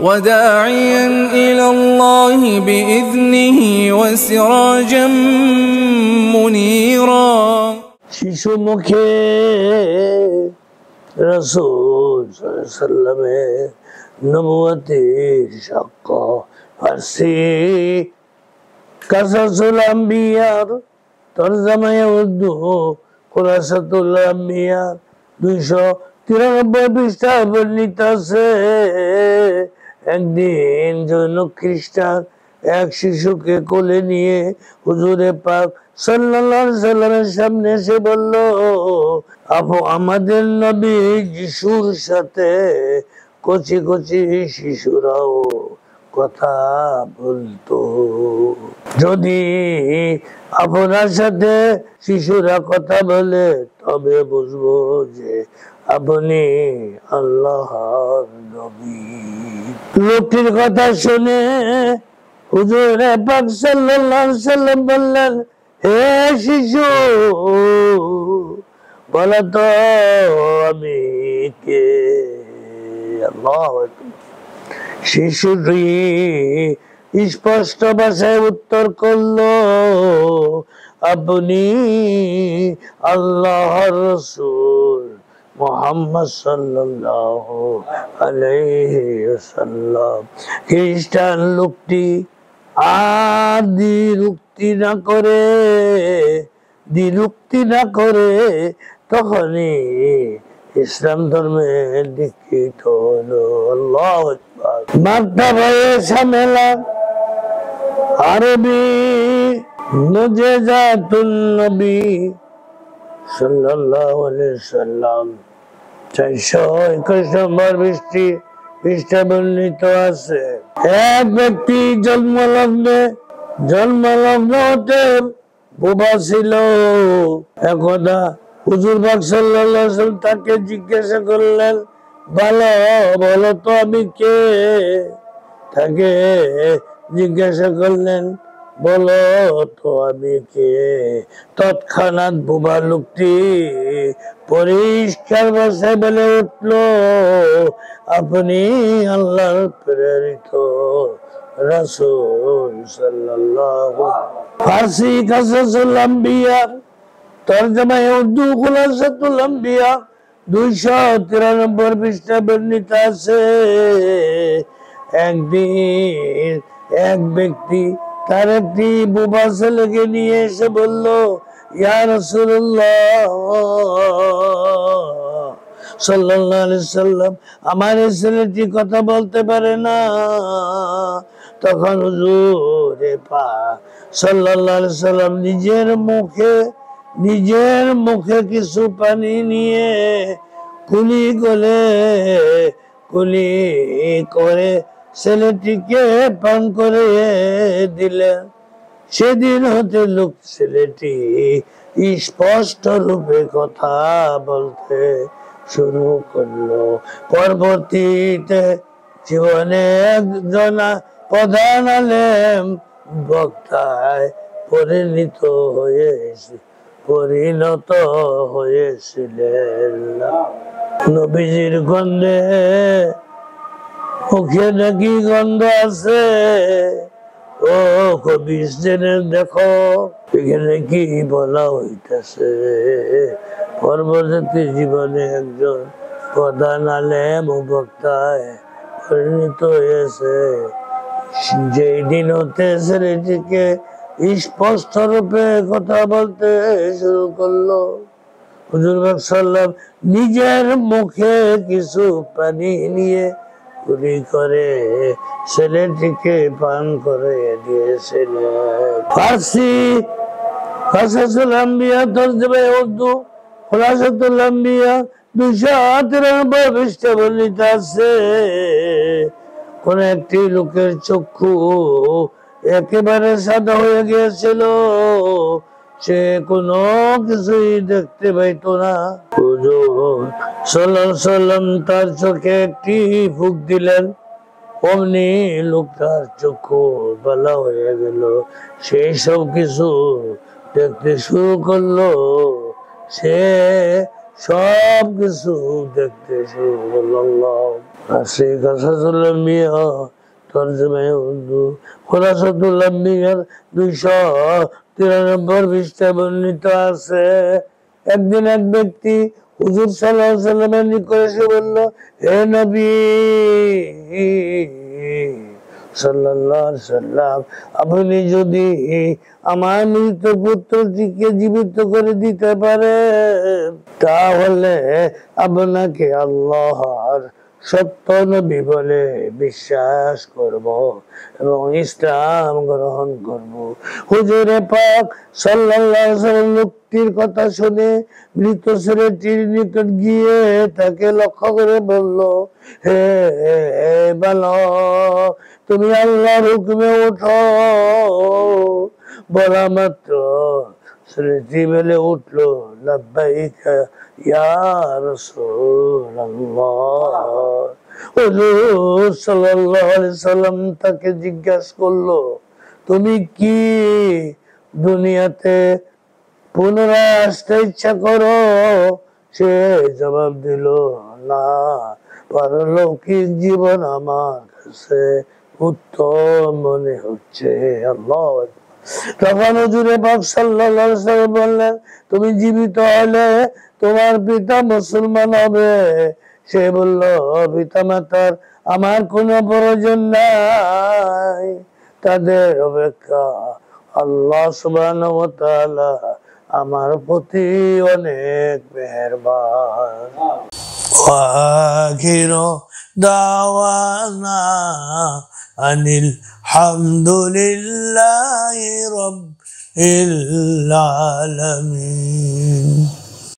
وداعيا إلى الله بإذنه وسراجا منيرا শিশু মুখে রাসূল সাল্লাল্লাহু আলাইহি ওয়াসাল্লামের নবুয়তের সাক্ষ্য ফারসি কাসাসুল আম্বিয়ার তরজমায়ে উর্দু খুলাসাতুল আম্বিয়া 293 পৃষ্ঠায় বর্ণিত আছে। একদিন জৈন খ্রিস্টান এক শিশুকে কোলে নিয়ে হুজুরে পাক সাল্লাল্লাহু আলাইহি ওয়াসাল্লামের সামনে এসে বলল, আপু আমাদের নবী যিশুর সাথে কচি কচি শিশুরাও কথা বলতো, যদি আপনার সাথে শিশুরা কথা বলে তবে বুঝবো যে আপনি আল্লাহর নবী। লোকটির কথা শুনে হুজুর পাক সাল্লাল্লাহু আলাইহি ওয়াসাল্লাম বললেন, হে শিশু বলো তো আমি কে? আল্লাহু আকবার। শিশুটি স্পষ্ট ভাষায় উত্তর করলো, আপনি আল্লাহর রাসূল মুহাম্মদ সাল্লাল্লাহু আলাইহি ওয়াসাল্লাম। খ্রিস্টান লোকটি আর দ্বিরুক্তি না করে তখনই ইসলাম ধর্মে দীক্ষিত হলো। আল্লাহু আকবার। মারতাবায়ে শামেলা আরবি মুজিজাতুন নবী সাল্লাল্লাহু আলাইহি ওয়াসাল্লাম 421 নম্বর পৃষ্ঠা বর্ণিত আছে। এক ব্যক্তি জন্মলগ্ন হতে বোবা ছিল। একদা হুজুর পাক সাল্লাল্লাহু আলাইহি ওয়াসাল্লাম তাকে জিজ্ঞাসা করলেন, বলো তো আমি কে? তাকে জিজ্ঞাসা করলেন, বলো তো আমি কে? তৎক্ষণাৎ বোবা লোকটি পরিষ্কার ভাষায় বলে উঠল, আপনি আল্লাহর প্রেরিত রাসূল সাল্লাল্লাহু। ফারসি কাসাসুল আম্বিয়া তরজমায়ে উর্দু খুলাসাতুল আম্বিয়া 293 পৃষ্ঠা বর্ণিত আছে। একদিন এক ব্যক্তি তার একটি বোবা ছেলেকে নিয়ে এসে বলল, ইয়া রাসূলুল্লাহ সাল্লাল্লাহু আলাইহি ওয়াসাল্লাম, আমার এই ছেলেটি কথা বলতে পারে না। তখন হুজুরে পাক সাল্লাল্লাহু আলাইহি ওয়াসাল্লাম নিজের মুখে কিছু পানি নিয়ে কুলি করে ছেলেটিকে পান করে দিলেন। সেদিন হতে ছেলেটি স্পষ্ট রূপে কথা বলতে শুরু করলো। পরবর্তীতে জীবনে একজন প্রধান আলেম বক্তায় পরিণত হয়েছিলেন। নবীজির গন্ধে মুখে নাকি গন্ধ আছে, ও কবিদের দেখো এখানে কি বলা হইতেছে। পরবর্তী জীবনে একজন প্রধান আলেম ও বক্তায় পরিণত হয়েছে। যেই দিন হতে ছেলেটিকে স্পষ্ট রূপে কথা বলতে শুরু করলো, হুজুর পাক সাল্লাল্লাহু আলাইহি ওয়াসাল্লাম নিজের মুখে কিছু পানি নিয়ে কুলি করে ছেলেটিকে পান করে দিয়েছিলেন। ফারসি কাসাসুল আম্বিয়া তরজমায়ে উর্দু খুলাসাতুল আম্বিয়া 293 পৃষ্ঠা বর্ণিত আছে। কোন একটি লোকের চক্ষু একেবারে সাদা হয়ে গিয়েছিল, সে কোনো কিছুই দেখতে পাইতো না। হুজুর সাল্লাল্লাহু আলাইহি ওয়াসাল্লাম তার চোখে একটি ফুঁক দিলেন, অমনি লোকটার চক্ষু ভালো হয়ে গেল। সেই সব কিছু দেখতে শুরু করলো, সে সব কিছু দেখতে শুরু করলো। রাশিদ কাসাসুল আম্বিয়া তরজমায়ে উর্দু খুলাসাতুল আম্বিয়ার 293 পৃষ্ঠায় বর্ণিত আছে, একদিন এক ব্যক্তি হুজুর সাল্লাল্লাহু আলাইহি ওয়াসাল্লামের নিকট এসে বলল, হে নবী সাল্লাল্লাহু আলাইহি ওয়াসাল্লাম, আপনি যদি আমার মৃত পুত্রটিকে জীবিত করে দিতে পারেন তাহলে আপনাকে আল্লাহর সত্য নবী বলে বিশ্বাস করব এবং ইসলাম গ্রহণ করব। হুজুরে পাক সাল্লাল্লাহু আলাইহি ওয়াসাল্লাম লোকটির কথা শুনে মৃত ছেলেটির নিকট গিয়ে তাকে লক্ষ্য করে বলল, হে বালক, তুমি আল্লাহর হুকুমে ওঠো। বলা মাত্র ছেলেটি বলে উঠলো, লাব্বাইকা ইয়া রাসূলুল্লাহ। হুজুর সাল্লাল্লাহু আলাইহি সাল্লাম তাকে জিজ্ঞাসা করলো, তুমি কি দুনিয়াতে পুনরায় আসতে ইচ্ছা করো? সে জবাব দিল, না, পারলৌকিক জীবন আমার কাছে উত্তম মনে হচ্ছে। আল্লাহ। তখন হুজুরে পাক সাল্লাল্লাহু আলাইহি ওয়াসাল্লাম বললেন, তুমি জীবিত হলে তোমার পিতা মুসলমান হবে। সে বলল, পিতা মাতার আমার কোনো প্রয়োজন নাই, তাদের অপেক্ষা আল্লাহ সুবহানাহু ওয়া তাআলা আমার প্রতি অনেক মেহেরবান। ওয়াখিরু দাওয়ানা আনিল হামদুলিল্লাহি রাব্বিল আলামিন।